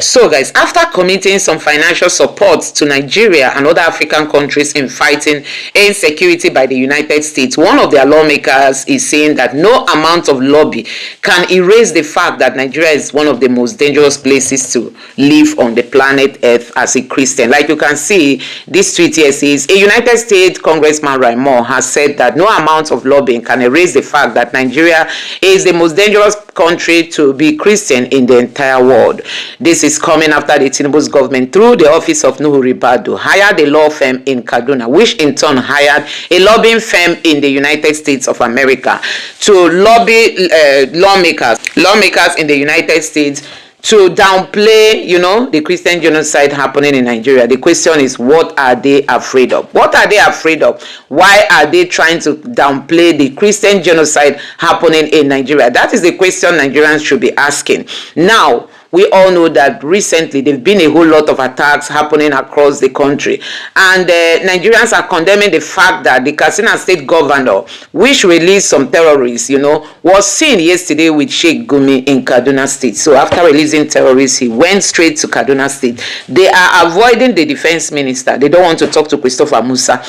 So guys, after committing some financial support to Nigeria and other African countries in fighting insecurity by the United States, one of their lawmakers is saying that no amount of lobby can erase the fact that Nigeria is one of the most dangerous places to live on the planet Earth as a Christian. Like you can see, this tweet here says, a United States Congressman Raymond has said that no amount of lobbying can erase the fact that Nigeria is the most dangerous country to be Christian in the entire world. This is coming after the Tinubu's government, through the office of Nuhu Ribadu, hired a law firm in Kaduna, which in turn hired a lobbying firm in the United States of America to lobby lawmakers in the United States to downplay, the Christian genocide happening in Nigeria. The question is, what are they afraid of? What are they afraid of? Why are they trying to downplay the Christian genocide happening in Nigeria? That is the question Nigerians should be asking. Now, we all know that recently there have been a whole lot of attacks happening across the country, and Nigerians are condemning the fact that the Katsina state governor, which released some terrorists, was seen yesterday with Sheik Gumi in Kaduna state. So after releasing terrorists, he went straight to Kaduna state. They are avoiding the defense minister. They don't want to talk to Christopher Musa.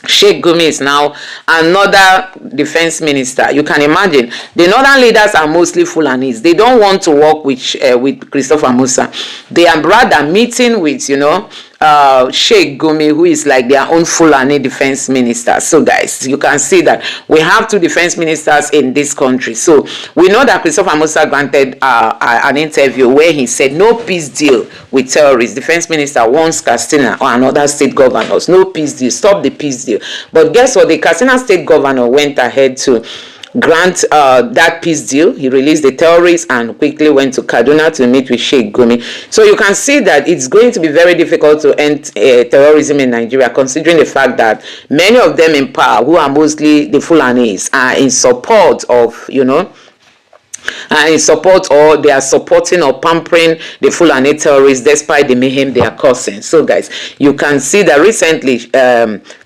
Sheik Gumi is now another defense minister. You can imagine, the northern leaders are mostly Fulanis. They don't want to work with Christopher Musa. They are rather meeting with, Sheik Gumi, who is like their own Fulani defense minister. So guys, you can see that we have two defense ministers in this country. So we know that Christopher Musa granted an interview where he said no peace deal with terrorists. Defense minister wants Katsina and other state governors, no peace deal, stop the peace deal. But guess what? The Katsina state governor went ahead to grant that peace deal. He released the terrorists and quickly went to Kaduna to meet with Sheik Gumi. So you can see that it's going to be very difficult to end terrorism in Nigeria, considering the fact that many of them in power, who are mostly the Fulanis, are in support of, or they are supporting or pampering the Fulani terrorists despite the mayhem they are causing. So guys, you can see that recently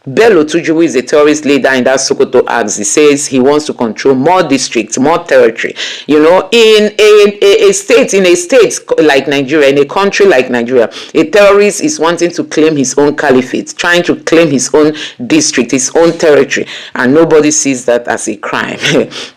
Bello Tuju, who is a terrorist leader in that Sokoto axe, he says he wants to control more districts, more territory. In a state like Nigeria, in a country like Nigeria, a terrorist is wanting to claim his own caliphate, trying to claim his own district, his own territory, and nobody sees that as a crime,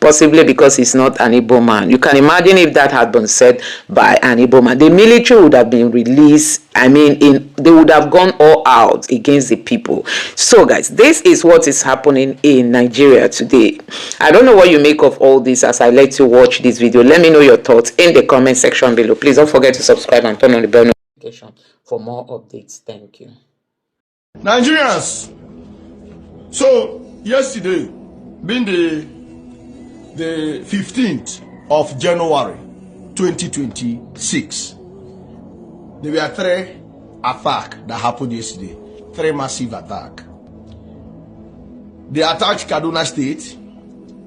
possibly because he's not an Igbo man. You can imagine if that had been said by an Igbo man, the military would have been released. They would have gone all out against the people. So guys, this is what is happening in Nigeria today. I don't know what you make of all this as I let you watch this video. Let me know your thoughts in the comment section below. Please don't forget to subscribe and turn on the bell notification for more updates. Thank you. Nigerians, so yesterday being the 15th of January 2026, there were 3 attacks that happened yesterday. 3 massive attacks. They attacked Kaduna State,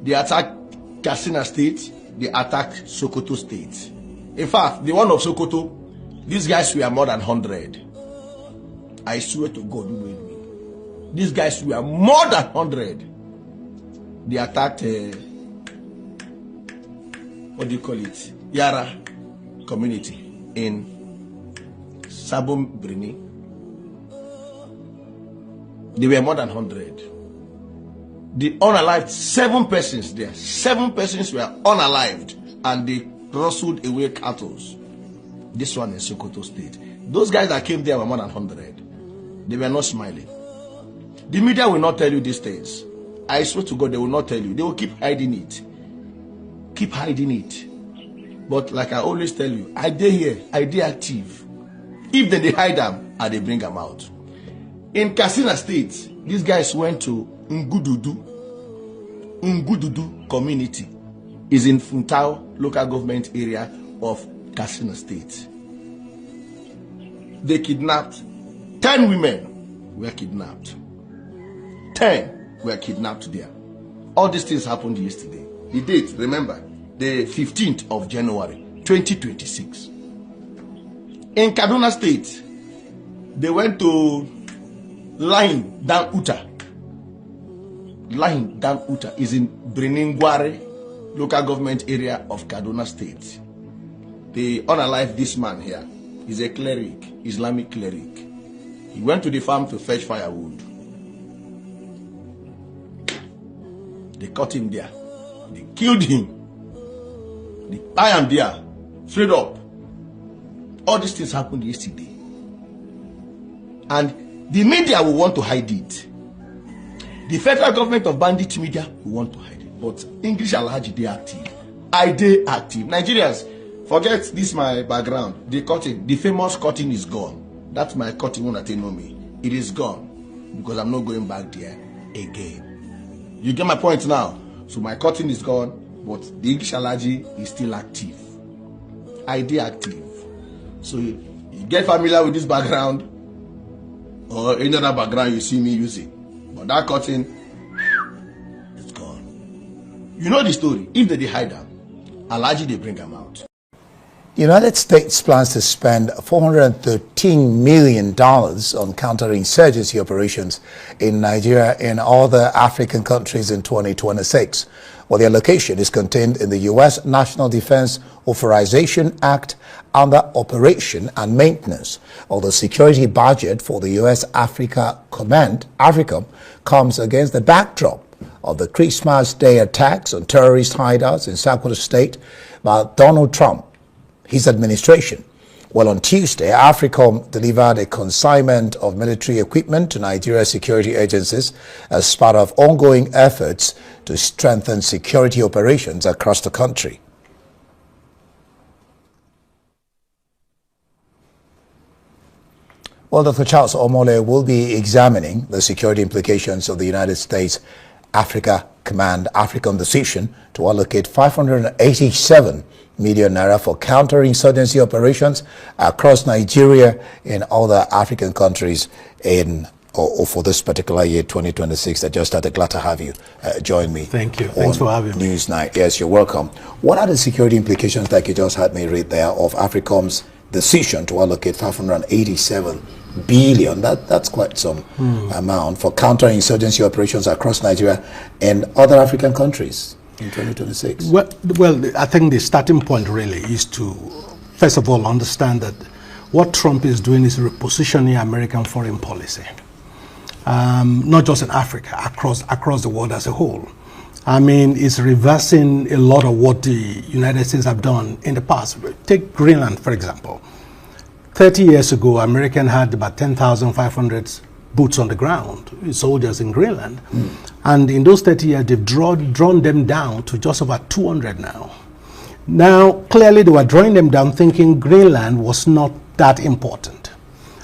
they attacked Katsina State, they attacked Sokoto State. In fact, the one of Sokoto, these guys were more than 100. I swear to God, these guys were more than 100. They attacked, what do you call it? Yara community in Sabum Brini. They were more than 100. The unalived, 7 persons there. 7 persons were unalived, and they rustled away cattle. This one in Sokoto State. Those guys that came there were more than 100. They were not smiling. The media will not tell you these things. I swear to God, they will not tell you. They will keep hiding it. Keep hiding it. But like I always tell you, I dare here, I dare active. If they hide them, and they bring them out. In Katsina State, these guys went to Ngududu. Ngududu community is in Funtao local government area of Katsina State. They kidnapped 10 women were kidnapped. 10 were kidnapped there. All these things happened yesterday. The date, remember, the 15th of January 2026. In Kaduna State, they went to Line Dan Uta. Line Dan Uta is in Briningware local government area of Kaduna State. They unalived this man here. He's a cleric, Islamic cleric. He went to the farm to fetch firewood. They caught him there. They killed him. They tie him there, straight up. All these things happened yesterday. And the media will want to hide it. The federal government of bandit media will want to hide it. But English Alhaji, they active. I dey active. Nigerians, forget this my background. The curtain, the famous curtain is gone. That's my curtain when they know me. It is gone. Because I'm not going back there again. You get my point now? So my curtain is gone, but the English Alhaji is still active. I dey active. So you get familiar with this background or any other background you see me using. But that curtain is gone. You know the story. If they hide them, Alhaji, they bring them out. The United States plans to spend $413 million on counterinsurgency operations in Nigeria and other African countries in 2026. Well, the allocation is contained in the U.S. National Defense Authorization Act under Operation and Maintenance. Although the security budget for the U.S. Africa Command, AFRICOM, comes against the backdrop of the Christmas Day attacks on terrorist hideouts in Sakura State by Donald Trump, his administration. Well, on Tuesday, AFRICOM delivered a consignment of military equipment to Nigeria security agencies as part of ongoing efforts to strengthen security operations across the country. Well, Dr. Charles Omole will be examining the security implications of the United States Africa Command AFRICOM decision to allocate 587 million naira for counterinsurgency operations across Nigeria and other African countries or for this particular year, 2026, that just started. Glad to have you join me. Thank you. Thanks for having me. Newsnight. Yes, you're welcome. What are the security implications, like you just had me read there, of AFRICOM's decision to allocate 587 billion? That's quite some amount for counterinsurgency operations across Nigeria and other African countries in 2026. Well, I think the starting point really is to, first of all, understand that what Trump is doing is repositioning American foreign policy, not just in Africa, across the world as a whole. I mean, it's reversing a lot of what the United States have done in the past. Take Greenland, for example. 30 years ago, American had about 10,500 boots on the ground, soldiers in Greenland. And in those 30 years, they've drawn them down to just about 200 now. Now, clearly they were drawing them down thinking Greenland was not that important.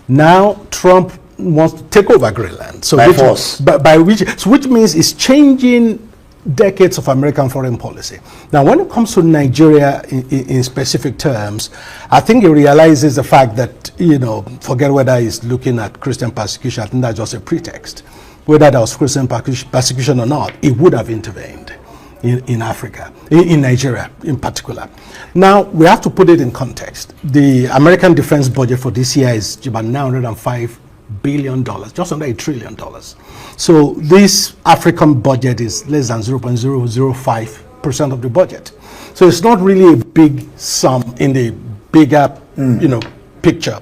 Now, Trump wants to take over Greenland. So by force. Which means it's changing decades of American foreign policy. Now, when it comes to Nigeria in specific terms, I think he realizes the fact that, forget whether he's looking at Christian persecution, I think that's just a pretext. Whether that was Christian persecution or not, it would have intervened in Africa, in Nigeria in particular. Now, we have to put it in context. The American defense budget for this year is about $905 billion, just under $1 trillion. So this African budget is less than 0.005% of the budget. So it's not really a big sum in the bigger, picture.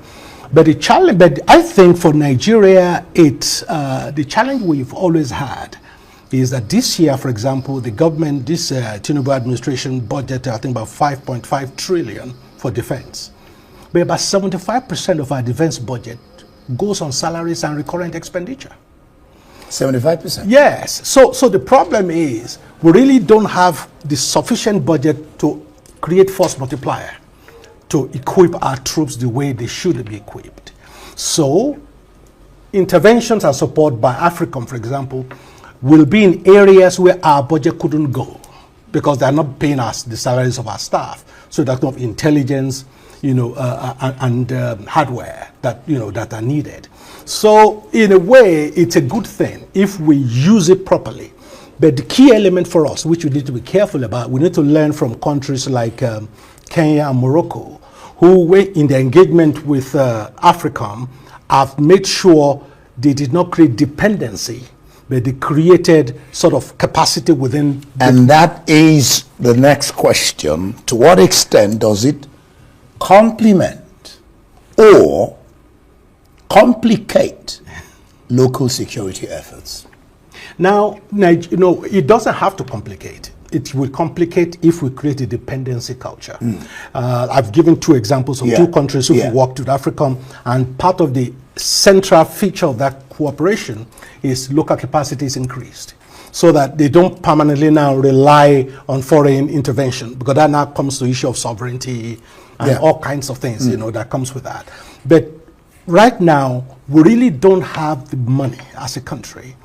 But the challenge, I think for Nigeria, it's the challenge we've always had is that this year, for example, the government, this Tinubu administration budget, I think about 5.5 trillion for defense. But about 75% of our defense budget goes on salaries and recurrent expenditure. 75%? Yes. So the problem is we really don't have the sufficient budget to create force multiplier to equip our troops the way they should be equipped. So interventions and support by AFRICOM, for example, will be in areas where our budget couldn't go because they're not paying us the salaries of our staff. So that's not intelligence, and hardware that are needed. So in a way, it's a good thing if we use it properly. But the key element for us, which we need to be careful about, we need to learn from countries like Kenya and Morocco, who in their engagement with AFRICOM have made sure they did not create dependency, but they created sort of capacity within. And that is the next question. To what extent does it complement or complicate local security efforts? Now, it doesn't have to complicate. It will complicate if we create a dependency culture. I've given two examples of two countries who worked with Africa, and part of the central feature of that cooperation is local capacity is increased, so that they don't permanently now rely on foreign intervention, because that now comes to the issue of sovereignty and all kinds of things, that comes with that. But right now, we really don't have the money as a country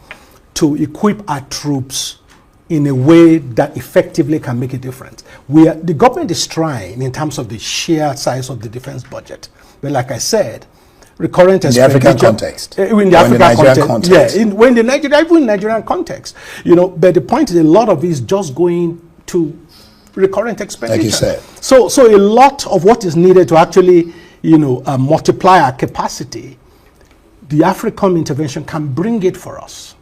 to equip our troops in a way that effectively can make a difference. The government is trying in terms of the sheer size of the defense budget. But like I said, recurrent in the African context. In the African context. Yeah, in the Nigerian context. But the point is, a lot of it is just going to recurrent expenditure. Like you said. So a lot of what is needed to actually, multiply our capacity, the African intervention can bring it for us.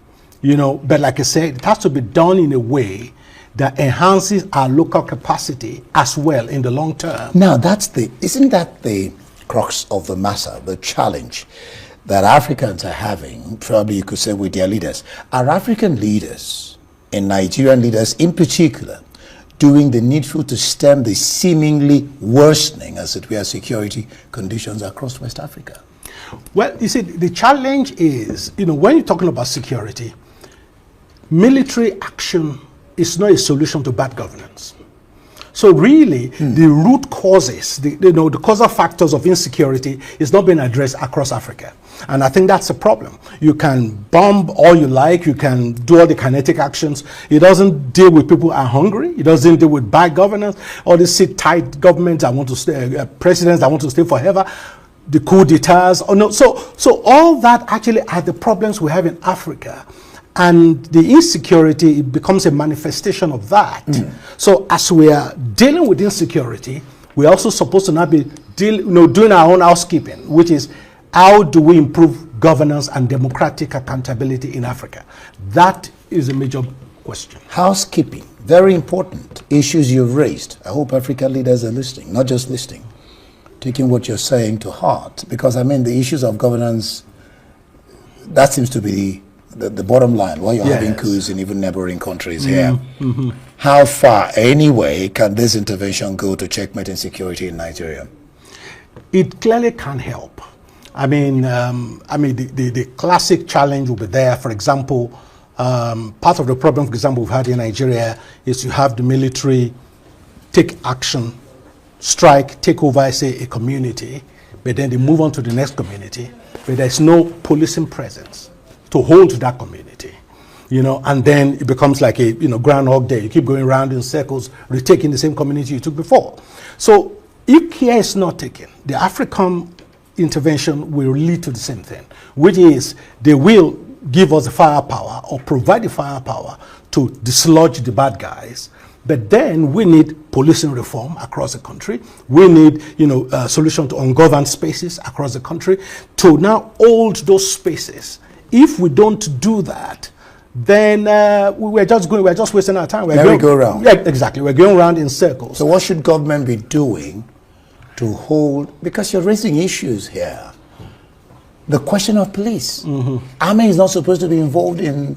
But like I said, it has to be done in a way that enhances our local capacity as well in the long term. Now, isn't that the crux of the matter, the challenge that Africans are having, probably you could say, with their leaders? Are African leaders, and Nigerian leaders in particular, doing the needful to stem the seemingly worsening, as it were, security conditions across West Africa? Well, you see, the challenge is, when you're talking about security, military action is not a solution to bad governance. So really, the root causes, the causal factors of insecurity is not being addressed across Africa. And I think that's a problem. You can bomb all you like, you can do all the kinetic actions. It doesn't deal with people who are hungry. It doesn't deal with bad governance. All these sit-tight governments that want to stay, presidents that want to stay forever, the coup d'etats. So all that actually are the problems we have in Africa. And the insecurity, it becomes a manifestation of that. So as we are dealing with insecurity, we're also supposed to now be doing our own housekeeping, which is how do we improve governance and democratic accountability in Africa? That is a major question. Housekeeping, very important issues you've raised. I hope African leaders are listening, not just listening, taking what you're saying to heart. Because the issues of governance, that seems to be the bottom line, why you're having coups in even neighboring countries here. How far, anyway, can this intervention go to checkmate insecurity in Nigeria? It clearly can help. The classic challenge will be there. For example, part of the problem, for example, we've had in Nigeria is you have the military take action, strike, take over, say, a community, but then they move on to the next community, but there's no policing presence to hold to that community, and then it becomes like a, Groundhog Day. You keep going around in circles, retaking the same community you took before. So if care is not taken, the African intervention will lead to the same thing, which is they will give us the firepower or provide the firepower to dislodge the bad guys. But then we need policing reform across the country. We need, a solution to ungoverned spaces across the country to now hold those spaces. If we don't do that, then we're just wasting our time. We go around. Yeah, exactly. We're going around in circles. So what should government be doing to hold, because you're raising issues here, the question of police. Army is not supposed to be involved in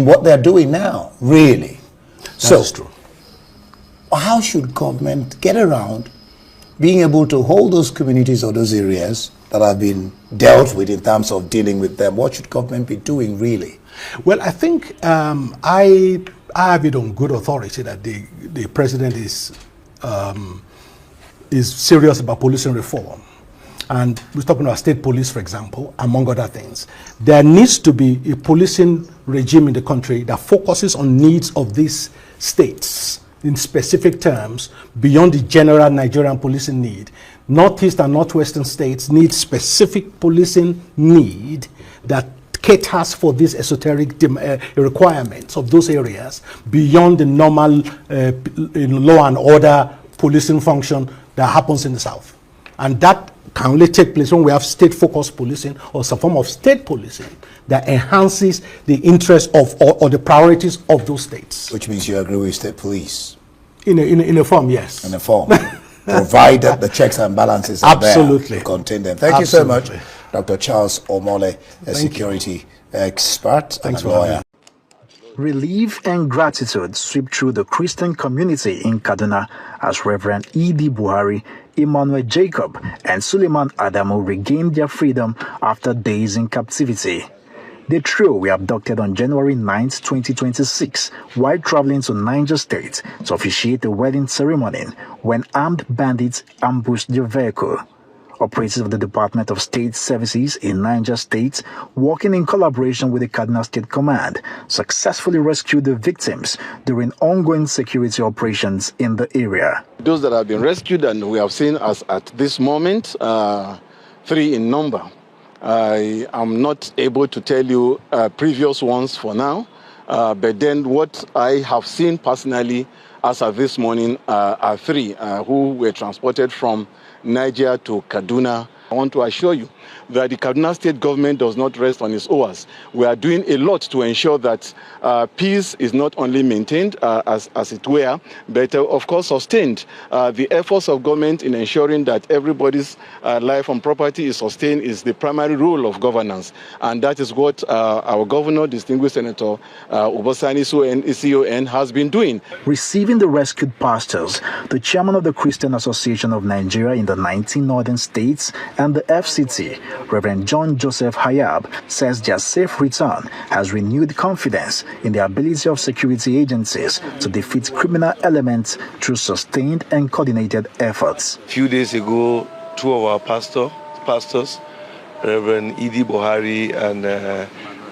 what they're doing now, really. That's true. How should government get around being able to hold those communities or those areas that have been dealt with in terms of dealing with them? What should government be doing, really? Well, I think I have it on good authority that the president is serious about policing reform. And we're talking about state police, for example, among other things. There needs to be a policing regime in the country that focuses on needs of these states in specific terms beyond the general Nigerian policing need. Northeast and Northwestern states need specific policing need that caters for these esoteric requirements of those areas beyond the normal law and order policing function that happens in the South. And that can only take place when we have state-focused policing or some form of state policing that enhances the interests of or the priorities of those states. Which means you agree with state police? In a form, yes. In a form. provided the checks and balances are Absolutely. there to contain them. Thank you so much, Dr. Charles Omole, a security expert and a lawyer. Relief and gratitude sweep through the Christian community in Kaduna as Reverend E.D. Buhari, Emmanuel Jacob, and Suleiman Adamu regained their freedom after days in captivity. The trio were abducted on January 9, 2026, while traveling to Niger State to officiate a wedding ceremony when armed bandits ambushed their vehicle. Operatives of the Department of State Services in Niger State, working in collaboration with the Kaduna State Command, successfully rescued the victims during ongoing security operations in the area. Those that have been rescued and we have seen as at this moment, 3 in number. I am not able to tell you previous ones for now, but then what I have seen personally as of this morning are 3 who were transported from Niger to Kaduna. I want to assure you that the Kaduna State government does not rest on its oars. We are doing a lot to ensure that peace is not only maintained as it were, but of course sustained. The efforts of government in ensuring that everybody's life and property is sustained is the primary role of governance. And that is what our governor, distinguished Senator Obasani CON, has been doing. Receiving the rescued pastors, the chairman of the Christian Association of Nigeria in the 19 northern states and the FCT, Reverend John Joseph Hayab, says their safe return has renewed confidence in the ability of security agencies to defeat criminal elements through sustained and coordinated efforts. A few days ago, 2 of our pastors, Reverend E.D. Buhari and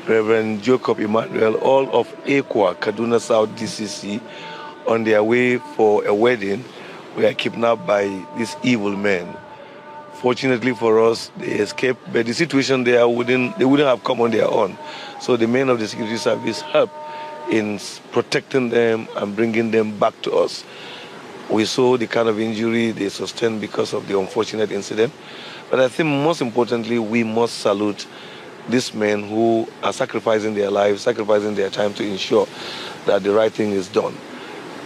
Reverend Jacob Emmanuel, all of Ekwa, Kaduna South DCC, on their way for a wedding, were kidnapped by these evil men. Fortunately for us, they escaped, but the situation there they wouldn't have come on their own. So the men of the security service helped in protecting them and bringing them back to us. We saw the kind of injury they sustained because of the unfortunate incident. But I think most importantly, we must salute these men who are sacrificing their lives, sacrificing their time to ensure that the right thing is done.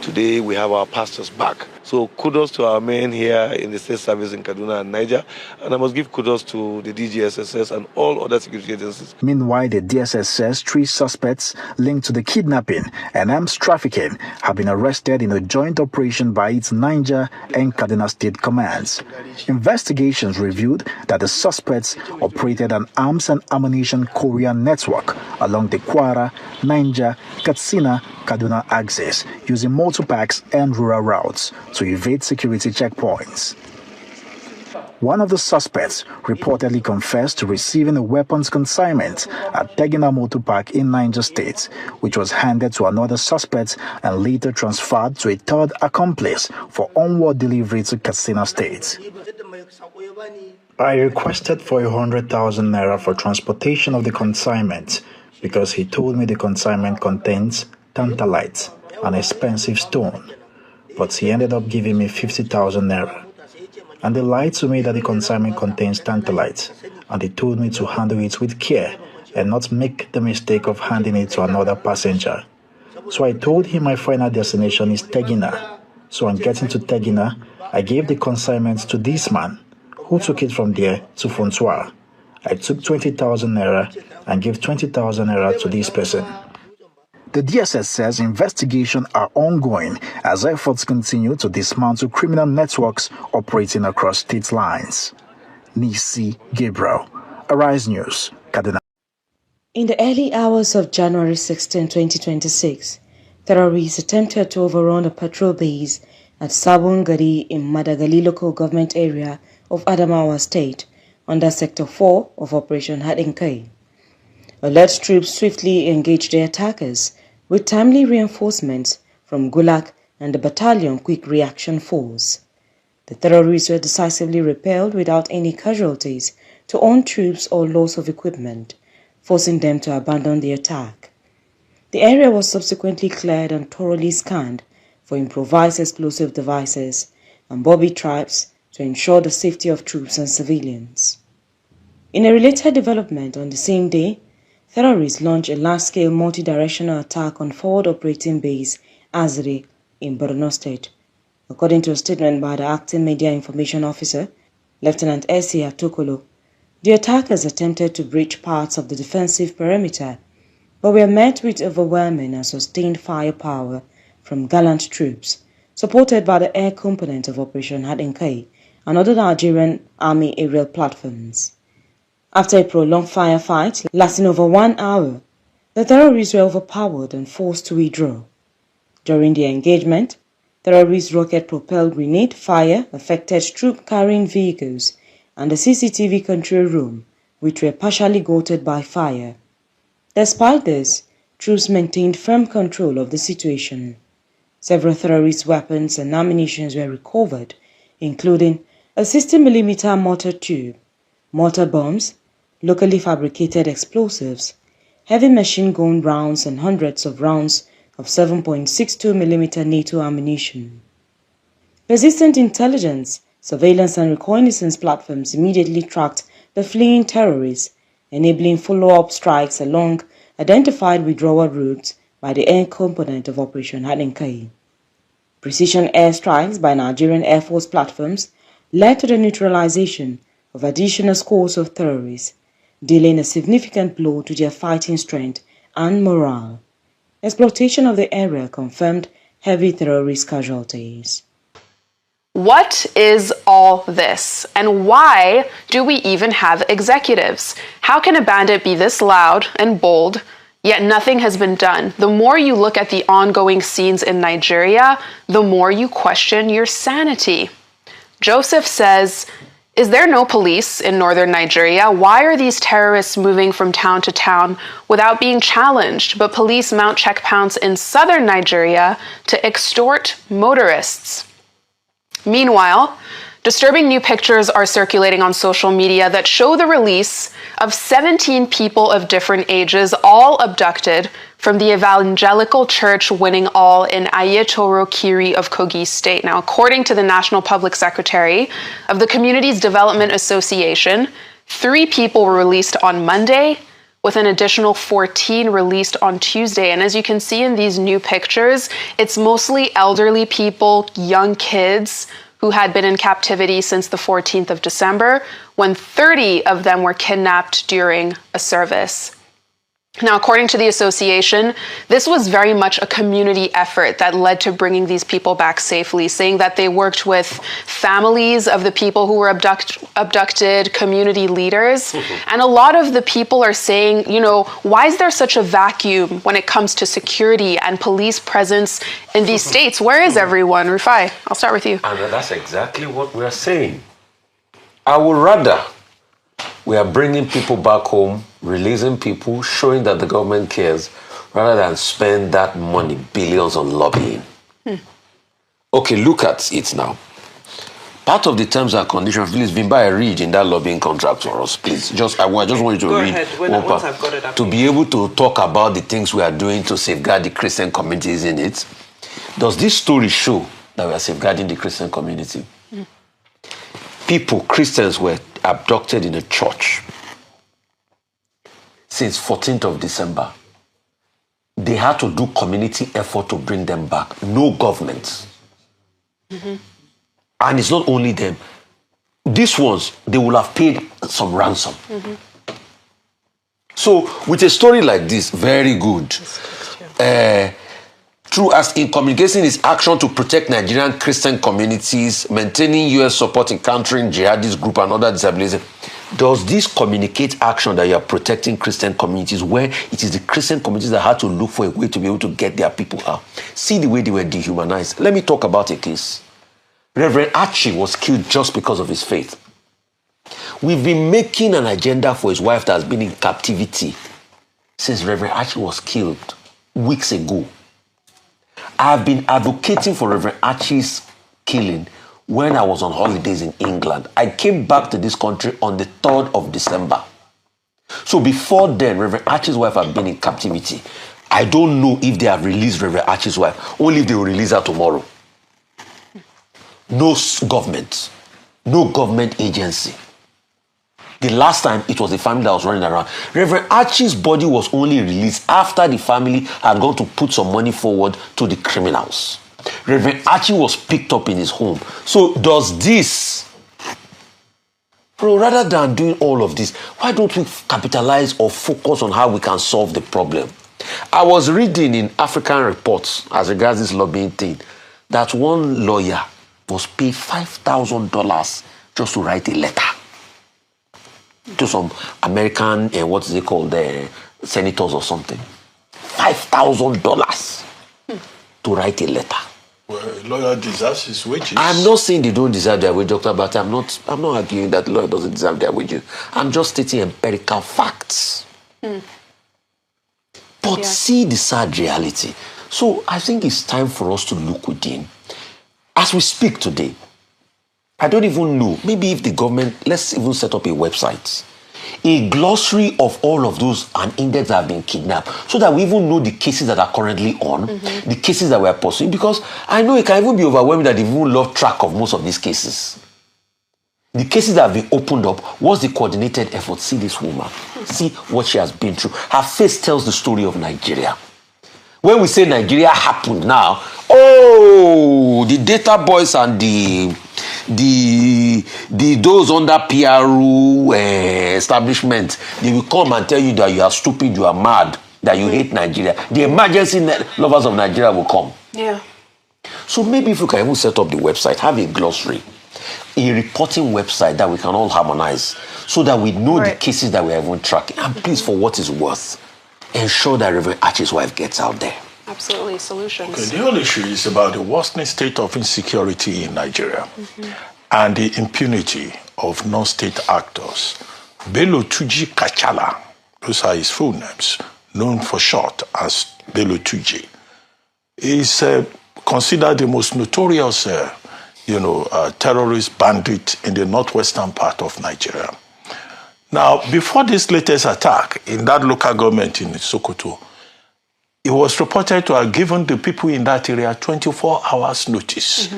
Today we have our pastors back. So kudos to our men here in the state service in Kaduna and Niger. And I must give kudos to the DGSSS and all other security agencies. Meanwhile, the DSS says 3 suspects linked to the kidnapping and arms trafficking have been arrested in a joint operation by its Niger and Kaduna state commands. Investigations revealed that the suspects operated an arms and ammunition courier network along the Kwara, Niger, Katsina, Kaduna axis using motorparks and rural routes to evade security checkpoints. One of the suspects reportedly confessed to receiving a weapons consignment at Tegina Motor Park in Niger State, which was handed to another suspect and later transferred to a third accomplice for onward delivery to Katsina State. I requested for 100,000 naira for transportation of the consignment because he told me the consignment contains tantalite, an expensive stone, but he ended up giving me 50,000 naira. And they lied to me that the consignment contains tantalite, and they told me to handle it with care and not make the mistake of handing it to another passenger. So I told him my final destination is Tegina. So on getting to Tegina, I gave the consignment to this man, who took it from there to Fontoir. I took 20,000 naira and gave 20,000 naira to this person. The DSS says investigations are ongoing as efforts continue to dismantle criminal networks operating across state lines. Nisi Gabriel, Arise News, Kaduna. In the early hours of January 16, 2026, terrorists attempted to overrun a patrol base at Sabon Gari in Madagali local government area of Adamawa State under Sector 4 of Operation Hadinkai. Alert troops swiftly engaged the attackers with timely reinforcements from Gulag and the Battalion Quick Reaction Force. The terrorists were decisively repelled without any casualties to own troops or loss of equipment, forcing them to abandon the attack. The area was subsequently cleared and thoroughly scanned for improvised explosive devices and bobby traps to ensure the safety of troops and civilians. In a related development on the same day, terrorists launched a large-scale multi-directional attack on forward operating base Azri in Borno State, According to a statement by the acting media information officer, Lieutenant S.C. Atokolo, the attackers attempted to breach parts of the defensive perimeter, but were met with overwhelming and sustained firepower from gallant troops, supported by the air component of Operation Hadinkai and other Nigerian Army aerial platforms. After a prolonged firefight lasting over 1 hour, the terrorists were overpowered and forced to withdraw. During the engagement, terrorist rocket-propelled grenade fire affected troop-carrying vehicles and the CCTV control room, which were partially gutted by fire. Despite this, troops maintained firm control of the situation. Several terrorist weapons and ammunition were recovered, including a 60mm mortar tube, mortar bombs, locally fabricated explosives, heavy machine gun rounds and hundreds of rounds of 7.62mm NATO ammunition. Persistent intelligence, surveillance and reconnaissance platforms immediately tracked the fleeing terrorists, enabling follow-up strikes along identified withdrawal routes by the air component of Operation Hadinkai. Precision airstrikes by Nigerian Air Force platforms led to the neutralization of additional scores of terrorists, dealing a significant blow to their fighting strength and morale. Exploitation of the area confirmed heavy terrorist casualties. What is all this, and why do we even have executives? How can a bandit be this loud and bold, yet nothing has been done? The more you look at the ongoing scenes in Nigeria, the more you question your sanity. Joseph says, is there no police in northern Nigeria? Why are these terrorists moving from town to town without being challenged, but police mount checkpoints in southern Nigeria to extort motorists? Meanwhile, disturbing new pictures are circulating on social media that show the release of 17 people of different ages, all abducted from the evangelical church Winning All in Ayetoro Kiri of Kogi State. Now, according to the National Public Secretary of the Communities Development Association, 3 people were released on Monday, with an additional 14 released on Tuesday. And as you can see in these new pictures, it's mostly elderly people, young kids who had been in captivity since the 14th of December, when 30 of them were kidnapped during a service. Now, according to the association, this was very much a community effort that led to bringing these people back safely, saying that they worked with families of the people who were abducted, community leaders. And a lot of the people are saying, why is there such a vacuum when it comes to security and police presence in these states? Where is everyone? Rufai, I'll start with you. And that's exactly what we are saying. I would rather we are bringing people back home, releasing people, showing that the government cares, rather than spend that money, billions on lobbying. Okay, look at it now. Part of the terms and conditions, please, Vimba, read in that lobbying contract for us, please. I just want you to read once I've got it up. To be able to talk about the things we are doing to safeguard the Christian communities in it. Does this story show that we are safeguarding the Christian community? People, Christians, were abducted in a church since 14th of December. They had to do community effort to bring them back. No government. And it's not only them. These ones, they will have paid some ransom. So, with a story like this, very good. Through as in communicating his action to protect Nigerian Christian communities, maintaining U.S. support in countering jihadist group and other disabilities. Does this communicate action that you are protecting Christian communities, where it is the Christian communities that had to look for a way to be able to get their people out? See the way they were dehumanized. Let me talk about a case. Reverend Archie was killed just because of his faith. We've been making an agenda for his wife that has been in captivity since Reverend Archie was killed weeks ago. I've been advocating for Reverend Archie's killing when I was on holidays in England. I came back to this country on the 3rd of December. So before then, Reverend Archie's wife had been in captivity. I don't know if they have released Reverend Archie's wife, only if they will release her tomorrow. No government agency. The last time, it was the family that was running around. Reverend Archie's body was only released after the family had gone to put some money forward to the criminals. Reverend Archie was picked up in his home. So does this, bro, rather than doing all of this, why don't we capitalize or focus on how we can solve the problem? I was reading in African reports as regards this lobbying thing that one lawyer was paid $5,000 just to write a letter to some American, what is it called, senators or something. $5,000 to write a letter. Well, a lawyer deserves his wages. I'm not saying they don't deserve their wage, Dr. But I'm not arguing that lawyer doesn't deserve their wages. I'm just stating empirical facts. But see the sad reality. So I think it's time for us to look within. As we speak today, I don't even know, maybe if the government, let's even set up a website, a glossary of all of those and index that have been kidnapped, so that we even know the cases that are currently on, the cases that we are pursuing, because I know it can even be overwhelming that they even lost track of most of these cases. The cases that have been opened up, what's the coordinated effort? See this woman, see what she has been through. Her face tells the story of Nigeria. When we say Nigeria happened now, the data boys and those under PRU establishment, they will come and tell you that you are stupid, you are mad, that you hate Nigeria. The emergency lovers of Nigeria will come. Yeah. So maybe if we can even set up the website, have a glossary, a reporting website that we can all harmonize, so that we know the cases that we are even tracking. And please, for what it's worth, ensure that Reverend Archie's wife gets out there. Absolutely, solutions. Okay, the whole issue is about the worsening state of insecurity in Nigeria and the impunity of non-state actors. Bello Tuji Kachala, those are his full names, known for short as Bello Tuji, is considered the most notorious terrorist bandit in the northwestern part of Nigeria. Now, before this latest attack in that local government in Sokoto, it was reported to have given the people in that area 24 hours notice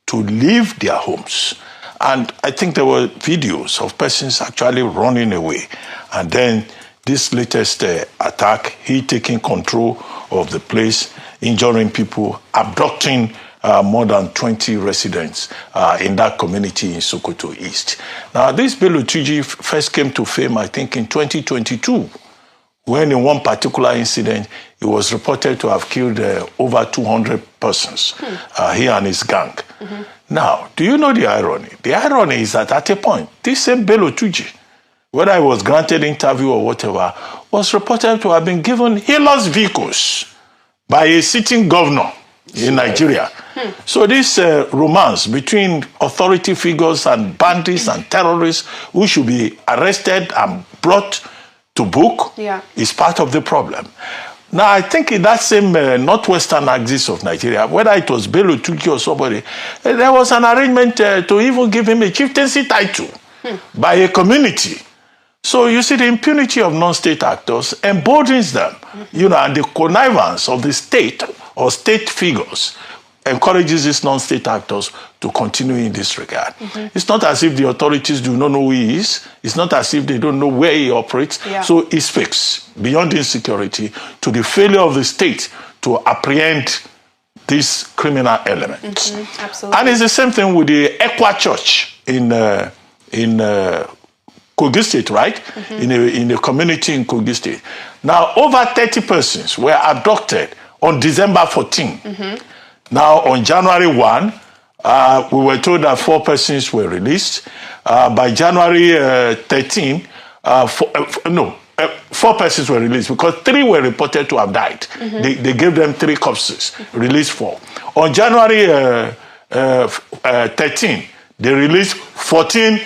to leave their homes. And I think there were videos of persons actually running away. And then this latest attack, he taking control of the place, injuring people, abducting more than 20 residents in that community in Sokoto East. Now, this Bello Tuji first came to fame, I think, in 2022, when in one particular incident, he was reported to have killed over 200 persons, he and his gang. Now, do you know the irony? The irony is that at a point, this same Bello Tuji, whether he was granted interview or whatever, was reported to have been given healers vehicles by a sitting governor in Nigeria. So this romance between authority figures and bandits and terrorists who should be arrested and brought to book is part of the problem. Now, I think in that same northwestern axis of Nigeria, whether it was Bello Tuji or somebody, there was an arrangement to even give him a chieftaincy title by a community. So you see, the impunity of non-state actors emboldens them, and the connivance of the state or state figures encourages these non-state actors to continue in this regard. It's not as if the authorities do not know who he is. It's not as if they don't know where he operates. So it speaks beyond insecurity to the failure of the state to apprehend these criminal elements. Absolutely. And it's the same thing with the Ekwa Church in Kogi State, right? In a community in Kogi State. Now, over 30 persons were abducted on December 14. Now, on January 1, we were told that 4 persons were released. By January 13, 4 persons were released because 3 were reported to have died. They gave them 3 corpses, released 4. On January 13, they released 14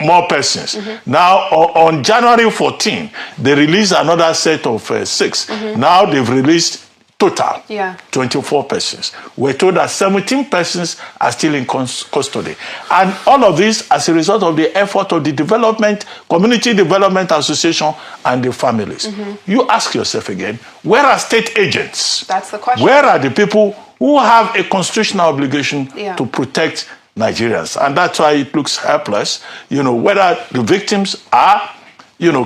more persons. Now, on January 14, they released another set of 6. Now they've released total 24 persons. We're told that 17 persons are still in custody. And all of this as a result of the effort of the Community Development Association and the families. You ask yourself again, where are state agents? That's the question. Where are the people who have a constitutional obligation to protect Nigerians? And that's why it looks helpless, whether the victims are,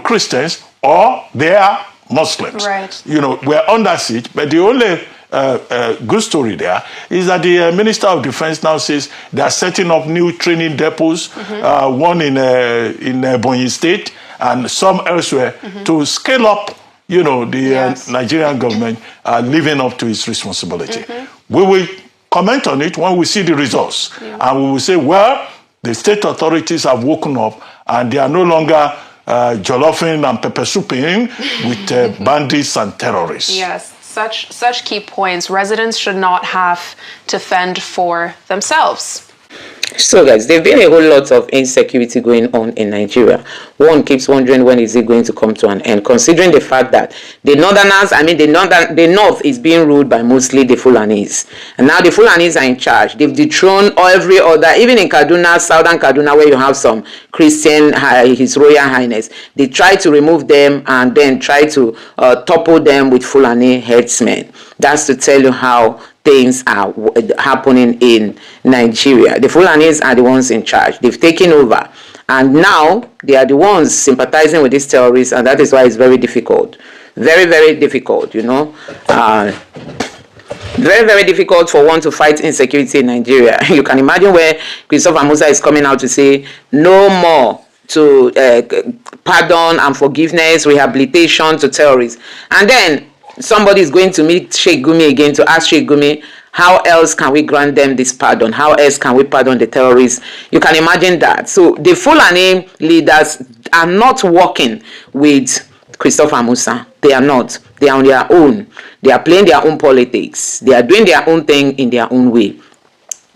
Christians or they are Muslims. Right. We're under siege, but the only good story there is that the Minister of Defense now says they are setting up new training depots, one in Ebonyi State and some elsewhere, to scale up, the Nigerian government living up to its responsibility. We will comment on it when we see the results, and we will say, well, the state authorities have woken up and they are no longer jollofing and pepper souping with bandits and terrorists. Yes, such key points. Residents should not have to fend for themselves. So guys, there's been a whole lot of insecurity going on in Nigeria. One keeps wondering, when is it going to come to an end, considering the fact that the northerners, the north is being ruled by mostly the Fulanis. And now the Fulanis are in charge. They've dethroned every other, even in Kaduna, southern Kaduna, where you have some Christian, His Royal Highness. They try to remove them and then try to topple them with Fulani headsmen. That's to tell you how things are happening in Nigeria. The Fulanis are the ones in charge. They've taken over. And now they are the ones sympathizing with these terrorists, and that is why it's very difficult. Very, very difficult, Very, very difficult for one to fight insecurity in Nigeria. You can imagine where Christopher Musa is coming out to say no more to pardon and forgiveness, rehabilitation to terrorists. And then somebody is going to meet Sheik Gumi again to ask Sheik Gumi, how else can we grant them this pardon? How else can we pardon the terrorists? You can imagine that. So the Fulani leaders are not working with Christopher Musa. They are not. They are on their own. They are playing their own politics. They are doing their own thing in their own way.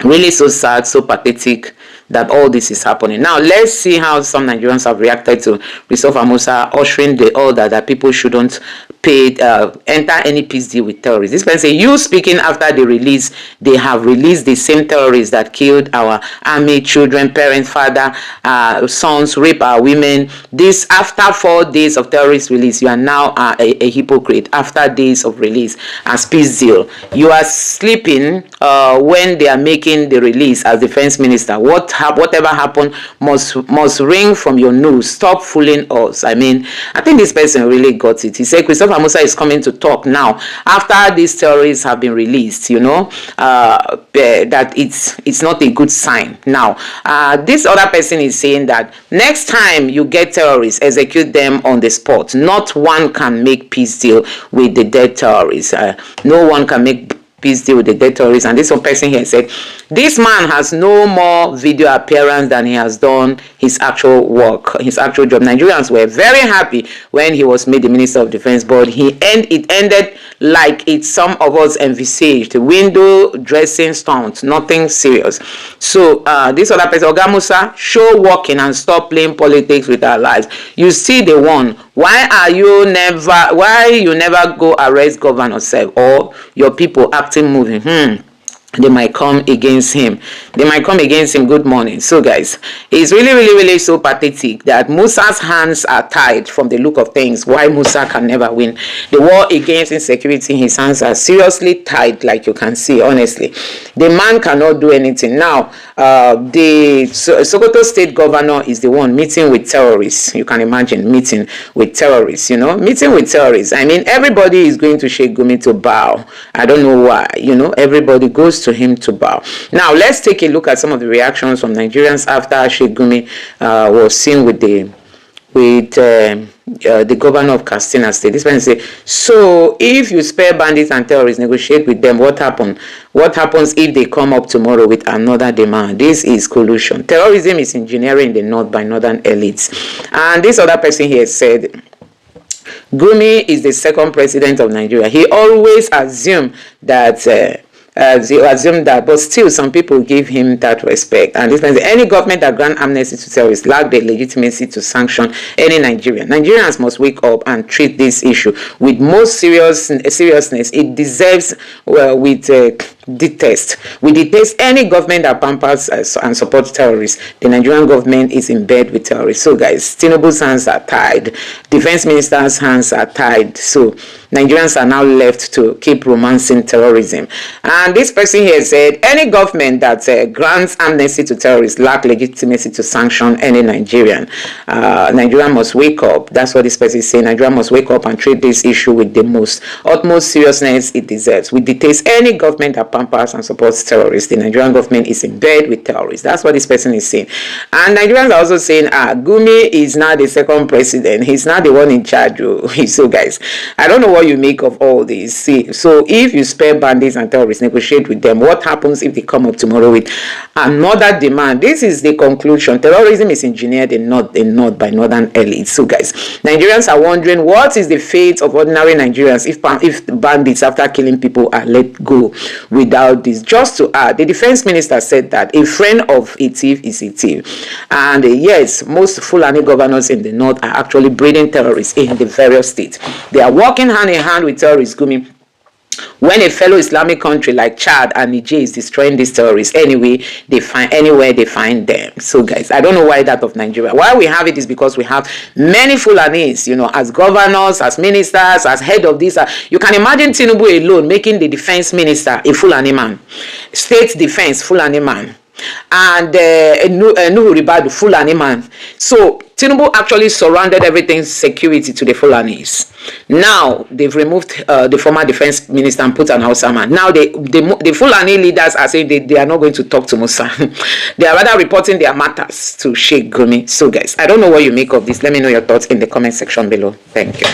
Really so sad, so pathetic that all this is happening. Now, let's see how some Nigerians have reacted to Christopher Musa ushering the order that people shouldn't enter any peace deal with terrorists. This person say, you speaking after the release, they have released the same terrorists that killed our army, children, parents, father, sons, rape our women. This, after 4 days of terrorist release, you are now a hypocrite. After days of release as peace deal, you are sleeping when they are making the release as defense minister. Whatever happened must ring from your nose. Stop fooling us. I think this person really got it. He said Christopher Musa is coming to talk now after these terrorists have been released, that it's not a good sign. Now, this other person is saying that next time you get terrorists, execute them on the spot. Not one can make peace deal with the dead terrorists. No one can make peace deal with the dead terrorists. And this one person here said, this man has no more video appearance than he has done his actual work, his actual job. Nigerians were very happy when he was made the Minister of Defense, but it ended like some of us envisaged. Window dressing stunt, nothing serious. So this other person, Oga Musa, show working and stop playing politics with our lives. You see the one. Why you never go arrest governor self or your people acting moving? They might come against him. Good morning. So guys, it's really, really, really so pathetic that Musa's hands are tied from the look of things. Why Musa can never win the war against insecurity? His hands are seriously tied, like you can see. Honestly, the man cannot do anything. Now, the Sokoto state governor is the one meeting with terrorists. You can imagine meeting with terrorists. Meeting with terrorists. Everybody is going to Sheik Gumi to bow. I don't know why. Everybody goes to him to bow. Now let's take a look at some of the reactions from Nigerians after Sheik Gumi was seen with the governor of Katsina State. This person say, so if you spare bandits and terrorists, negotiate with them, what happens if they come up tomorrow with another demand? This is collusion. Terrorism is engineering in the north by northern elites. And this other person here said, Gumi is the second president of Nigeria. He always assumed that but still some people give him that respect. And this means any government that grant amnesty to terrorists lack the legitimacy to sanction any Nigerian. Nigerians must wake up and treat this issue with most seriousness. It deserves detest. We detest any government that pampers and supports terrorists. The Nigerian government is in bed with terrorists. So guys, Tinubu's hands are tied. Defense minister's hands are tied. So Nigerians are now left to keep romancing terrorism. And And this person here said, any government that grants amnesty to terrorists lack legitimacy to sanction any Nigerian. Nigeria must wake up. That's what this person is saying. Nigeria must wake up and treat this issue with the utmost seriousness it deserves. We detest any government that pampers and supports terrorists. The Nigerian government is in bed with terrorists. That's what this person is saying. And Nigerians are also saying, Gumi is now the second president. He's not the one in charge. So guys, I don't know what you make of all this. See, so if you spare bandits and terrorists, negotiate with them, what happens if they come up tomorrow with another demand? This is the conclusion. Terrorism is engineered in North by northern elites. So guys, Nigerians are wondering, what is the fate of ordinary Nigerians if bandits, after killing people, are let go without this? Just to add, the defense minister said that a friend of a thief is a thief. And yes, most Fulani governors in the north are actually breeding terrorists in the various states. They are working hand in hand with terrorists, Gumi. When a fellow Islamic country like Chad and Niger is destroying these terrorists anywhere they find them. So guys, I don't know why that of Nigeria. Why we have it is because we have many Fulanis, as governors, as ministers, as head of this. You can imagine Tinubu alone making the defense minister a Fulani man, state defense Fulani man, and Nuhu Ribadu Fulani man. So Tinubu actually surrounded everything security to the Fulanis. Now they've removed the former defense minister and put an Hausa man. Now the Fulani leaders are saying they are not going to talk to Musa. They are rather reporting their matters to Sheik Gumi. So guys, I don't know what you make of this. Let me know your thoughts in the comment section below. Thank you.